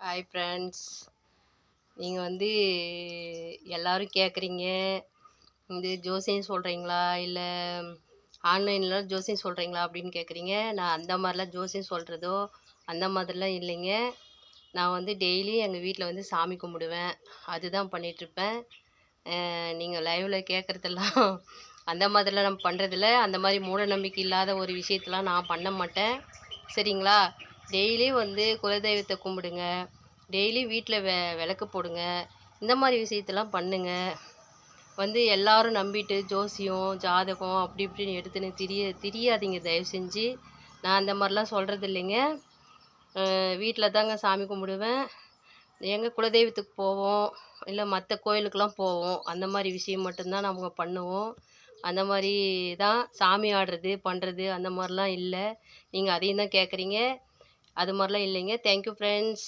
Hi friends. நீங்கள் எல்லோரும் கேட்குறீங்க, ஜோசியம் சொல்கிறீங்களா இல்லை ஆன்லைனில் ஜோசியம் சொல்கிறீங்களா அப்படின்னு கேட்குறீங்க. நான் அந்த மாதிரிலாம் ஜோசியம் சொல்கிறதோ அந்த மாதிரிலாம் இல்லைங்க. நான் டெய்லி எங்கள் வீட்டில் சாமி கும்பிடுவேன். அதுதான் பண்ணிகிட்ருப்பேன். நீங்கள் லைவில் கேட்குறதெல்லாம் அந்த மாதிரிலாம் நம்ம பண்ணுறதில்ல. அந்த மாதிரி மூட நம்பிக்கை இல்லாத ஒரு விஷயத்தெலாம் நான் பண்ண மாட்டேன். சரிங்களா? டெய்லி குலதெய்வத்தை கும்பிடுங்க. டெய்லி வீட்டில் விளக்கு போடுங்க. இந்த மாதிரி விஷயத்தெல்லாம் பண்ணுங்க. எல்லாரும் நம்பிட்டு ஜோசியம், ஜாதகம் அப்படி இப்படின்னு எடுத்துன்னு திரியாதீங்க தயவு செஞ்சு. நான் அந்த மாதிரிலாம் சொல்கிறது இல்லைங்க. வீட்டில் தாங்க சாமி கும்பிடுவேன். எங்கள் குலதெய்வத்துக்கு போவோம், இல்லை மற்ற கோயிலுக்கெலாம் போவோம். அந்த மாதிரி விஷயம் மட்டும்தான் நம்ம பண்ணுவோம். அந்த மாதிரி தான் சாமி ஆடுறது பண்ணுறது அந்த மாதிரிலாம் இல்லை. நீங்கள் அதையும் தான் கேட்குறீங்க. அது மாதிரிலாம் இல்லைங்க. Thank you friends.